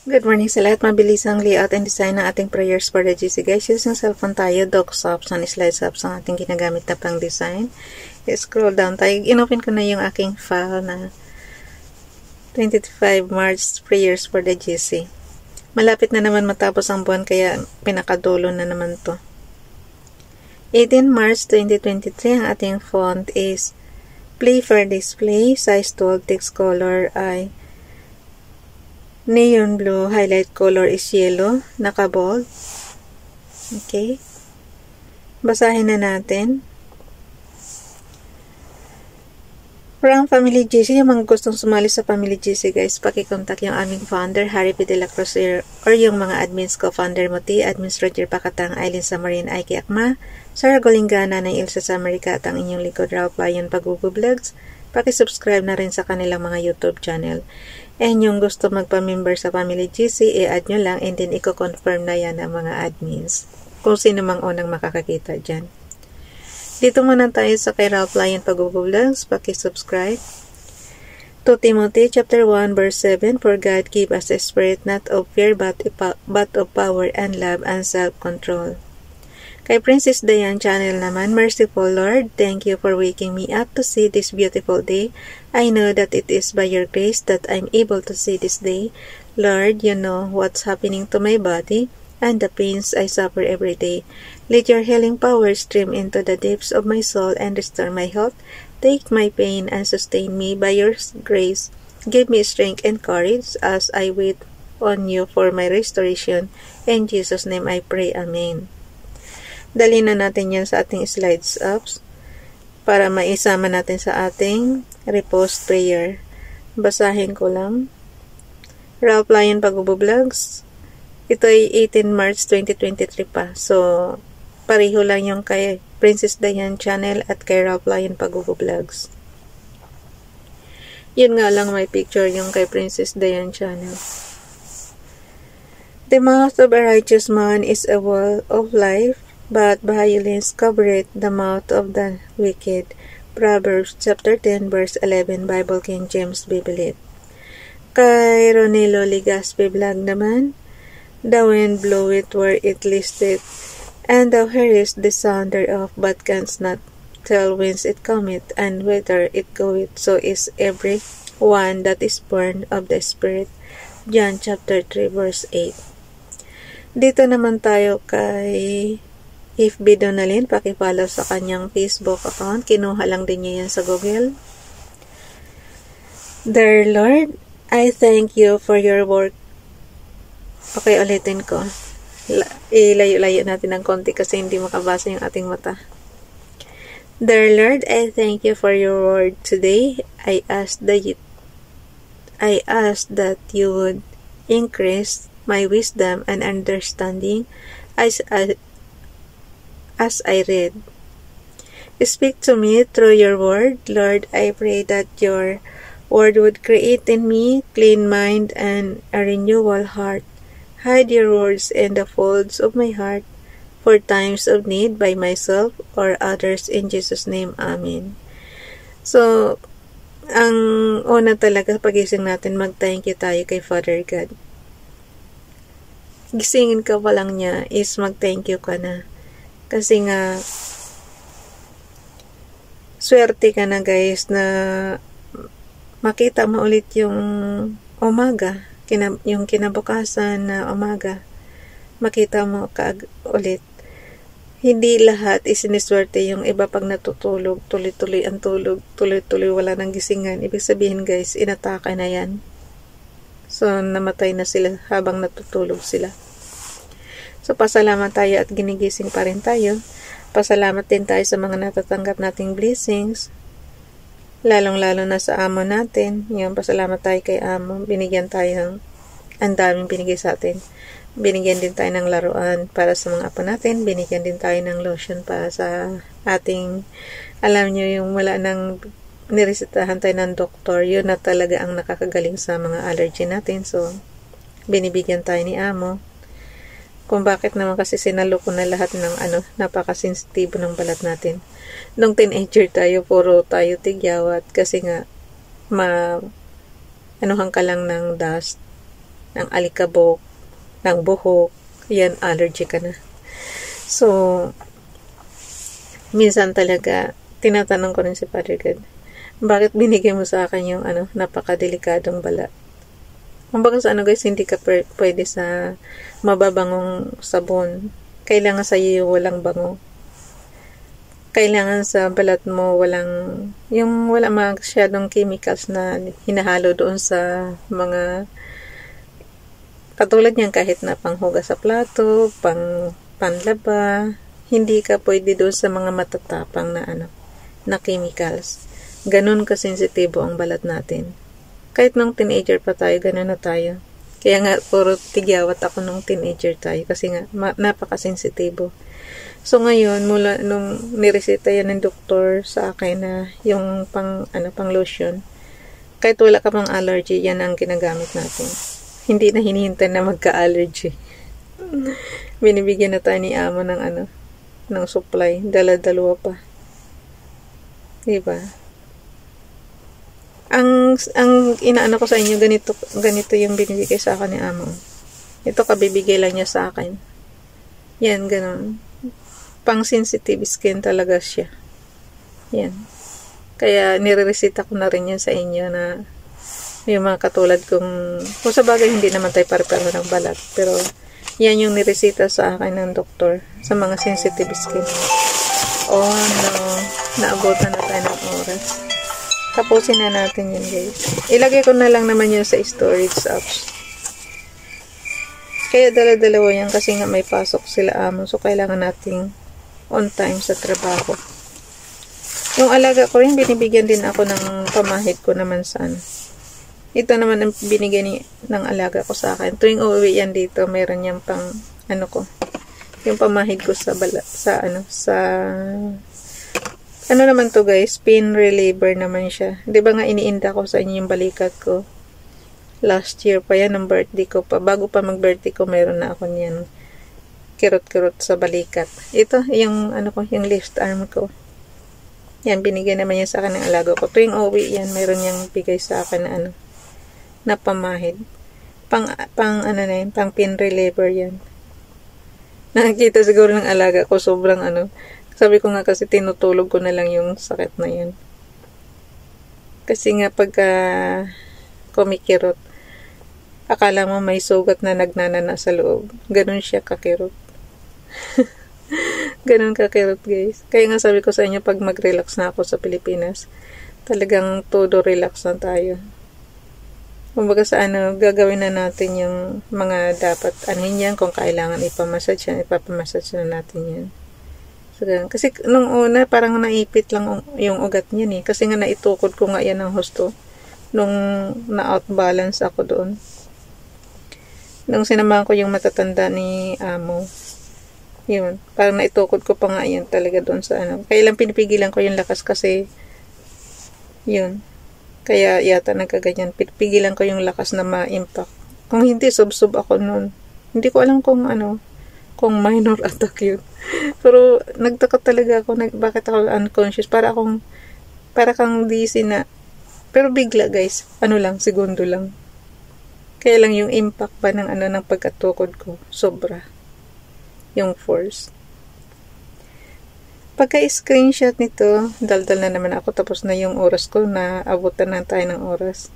Good morning sa lahat. Mabilis ang layout and design ng ating prayers for the GC guys. Using cellphone tayo, docs apps and slides apps ang ating ginagamit na pang design. Scroll down tayo. Inopen ko na yung aking file na 25 March prayers for the GC. Malapit na naman matapos ang buwan kaya pinakadulo na naman to. 18 March 2023, ang ating font is Play for Display. Size 12, text color ay neon blue, highlight color is yellow, naka-bold. Okay. Basahin na natin. From Family GC, yung mga gustong sumali sa Family GC guys, pakikontak yung aming founder, Harry P. De La Cruz, or yung mga admins ko, founder Muti, admins Roger Pakatang, Aileen Samarin, Aiki Akma, Sarah Golingana ng Ilsa sa Amerika at ang inyong likod, Ralph Lion Pagugo Vlogs. Pakisubscribe na rin sa kanilang mga YouTube channel. And yung gusto magpa-member sa Family GC, i-add nyo lang and then i-confirm na yan ng mga admins. Kung sino mang unang makakakita dyan. Dito muna tayo sa kay Ralph Lion Pagugo Vlogs. Pakisubscribe. 2 Timothy chapter 1 verse 7, For God gave us a spirit not of fear but of power and love and self-control. Kay Princess Diane Channel naman, Merciful Lord, thank you for waking me up to see this beautiful day. I know that it is by your grace that I'm able to see this day. Lord, you know what's happening to my body and the pains I suffer every day. Let your healing power stream into the depths of my soul and restore my health. Take my pain and sustain me by your grace. Give me strength and courage as I wait on you for my restoration. In Jesus' name I pray. Amen. Dali na natin yan sa ating slides apps para maisama natin sa ating repost prayer. Basahin ko lang. Ralph Lion Pagubo Vlogs. Ito ay 18 March 2023 pa. So, pareho lang yung kay Princess Diane Channel at kay Ralph Lion Pagubo Vlogs. Yun nga lang may picture yung kay Princess Diane Channel. The mouth of a righteous man is a wall of life, but violence covereth the mouth of the wicked. Proverbs chapter 10 verse 11, Bible King James Bible. Kay Ronelo Ligaspe Vlog naman, The wind bloweth where it listeth, and thou hearest the sound thereof, but canst not tell whence it cometh, and whither it goeth. So is every one that is born of the Spirit. John chapter 3 verse 8. Dito naman tayo kay FB Donalyn, pakipollow sa kanyang Facebook account. Kinuha lang din niya yan sa Google. Dear Lord, I thank you for your work. Okay, ulitin ko. Ilayo-layo natin ng konti kasi hindi makabasa yung ating mata. Dear Lord, I thank you for your word today. I ask that you would increase my wisdom and understanding as I read. Speak to me through your word. Lord, I pray that your word would create in me clean mind and a renewal heart. Hide your words in the folds of my heart for times of need by myself or others. In Jesus' name, Amen. So, ang una talaga pagising natin, mag-thank you tayo kay Father God. Gisingin ka pa lang niya is mag-thank you ka na. Kasi nga, swerte ka na guys na makita mo ulit yung umaga, yung kinabukasan na umaga, makita mo ulit. Hindi lahat isiniswerte, yung iba pag natutulog, tuloy-tuloy ang tulog, tuloy-tuloy wala nang gisingan. Ibig sabihin guys, inatake na yan. So, namatay na sila habang natutulog sila. So, pasalamat tayo at ginigising pa rin tayo. Pasalamat din tayo sa mga natatanggap nating blessings. Lalong-lalo na sa amo natin. Yung pasalamat tayo kay amo. Binigyan tayo ang daming binigay sa atin. Binigyan din tayo ng laruan para sa mga apo natin. Binigyan din tayo ng lotion para sa ating, alam nyo yung wala nang niresetahan tayo ng doktor. Yun na talaga ang nakakagaling sa mga allergy natin. So, binibigyan tayo ni amo. Kung bakit naman kasi sinalo ko na lahat ng napakasensitibo ng balat natin. Nung teenager tayo, puro tayo tigyawat kasi nga anuhan ka lang ng dust. ng alikabok, ng buhok, yan, allergy ka na. So, minsan talaga, tinatanong ko rin si Father God, bakit binigay mo sa akin yung napakadelikadong balat? Kumbaga sa guys, hindi ka pwede sa mababangong sabon. Kailangan sa iyo walang bango. Kailangan sa balat mo wala masyadong chemicals na hinahalo doon sa mga katulad niyan, kahit na panghugas sa plato, panlaba, hindi ka pwede doon sa mga matatapang na chemicals. Ganun kasensitibo ang balat natin. Kahit nung teenager pa tayo, ganun na tayo. Kaya nga, puro tigyawat ako nung teenager tayo kasi nga, napakasensitibo. So ngayon, mula nung nireseta yan ng doktor sa akin na yung pang lotion, kahit wala ka pang allergy, yan ang ginagamit natin. Hindi na hinihintay na magka-allergy. Binibigyan na tayo ni Amo ng supply. Dala-dalawa pa. Diba? Ang inaano ko sa inyo, ganito yung binibigay sa akin ni Amo. Ito kabibigay lang niya sa akin. Yan, ganun. Pang sensitive skin talaga siya. Yan. Kaya nire-resita ko na rin yan sa inyo na yung mga katulad kung sa bagay hindi naman tayo pare-pareho ng balat, pero yan yung niresita sa akin ng doktor sa mga sensitive skin. Oh no, naabutan na tayo ng oras. Tapusin na natin yun guys. Ilagay ko na lang naman yun sa storage apps. Kaya dala-dalawa yan kasi nga may pasok sila Amo, so kailangan nating on time sa trabaho. Yung alaga ko rin, binibigyan din ako ng pamahid ko naman saan. Ito naman ang binigay ng alaga ko sa akin. Tuwing uuwi yan dito, meron niyang pang yung pamahid ko sa naman to guys, pain reliever naman siya. 'Di ba nga iniinda ko sa inyo yung balikat ko. Last year pa yan, ng birthday ko pa. Bago pa mag-birthday ko, meron na ako niyan. Kirot-kirot sa balikat. Ito, yung yung left arm ko. Yan, binigay naman yan sa akin ng alaga ko. Tuwing uwi yan, meron niyang bigay sa akin na pamahid. Pang pain reliever yan. Nakikita siguro ng alaga ko, sobrang sabi ko nga kasi tinutulog ko na lang yung sakit na yan. Kasi nga pagka kumikirot, akala mo may sugat na nagnanana sa loob. Ganun siya kakirot. Ganun kakirot guys. Kaya nga sabi ko sa inyo, pag mag-relax na ako sa Pilipinas, talagang todo relax na tayo. Kumbaga sa gagawin na natin yung mga dapat yan, kung kailangan ipamassage yan, ipapamassage na natin yan. So, kasi nung una, parang naipit lang yung ugat niyan kasi nga naitukod ko nga yan ng husto nung na-outbalance ako doon. Nung sinamahan ko yung matatanda ni Amo, yun, parang naitukod ko pa nga yan talaga doon sa Kaya lang pinipigilan ko yung lakas kasi yun. Kaya yata nagkaganyan. Pigilan ko yung lakas na ma-impact. Kung hindi, sub-sub ako noon. Hindi ko alam kung kung minor attack yun. Pero nagtaka talaga ako, bakit ako unconscious? Para kang dizzy na. Pero bigla guys, segundo lang. Kaya lang yung impact pa ng ng pagkatukod ko, sobra. Yung force. Pagka-screenshot nito, daldal na naman ako, tapos na yung oras ko, na abutan na tayo ng oras.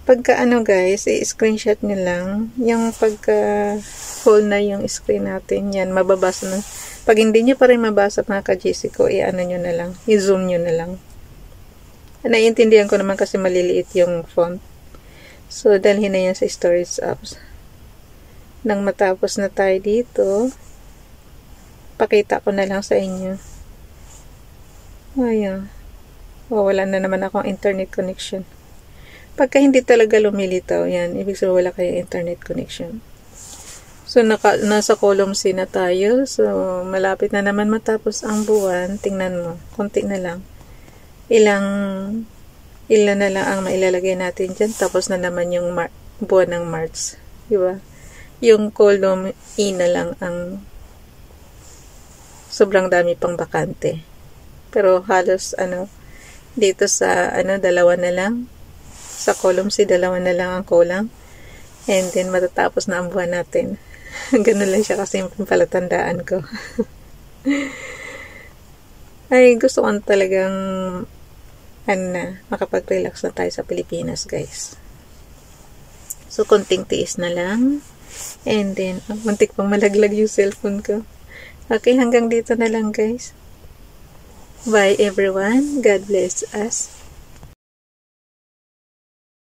Pagka guys, i-screenshot nyo lang, yung pagka-full na yung screen natin, yan, mababasa na. Pag hindi nyo pa rin mabasa mga ka-GC ko, nyo na lang, i-zoom nyo na lang. Naiintindihan ko naman kasi maliliit yung font. So, dalhin na yan sa storage apps. Nang matapos na tayo dito, pakita ko na lang sa inyo. Ayan. Wala na naman akong internet connection. Pagka hindi talaga lumilitaw, yan, ibig sabihin wala kayong internet connection. So, nasa column C na tayo. So, malapit na naman matapos ang buwan. Tingnan mo, konti na lang. Ilan na lang ang mailalagay natin dyan. Tapos na naman yung buwan ng March. Diba? Yung column E na lang ang sobrang dami pang bakante. Pero halos dito sa dalawa na lang. Sa column C, dalawa na lang ang kulang. And then, matatapos na ang buwan natin. Ganun lang siya kasi yung palatandaan ko. Ay, gusto ko talagang makapag-relax na tayo sa Pilipinas, guys. So, konting tiis na lang. And then, muntik pang malaglag yung cellphone ko. Okay, hanggang dito na lang, guys. Bye, everyone. God bless us.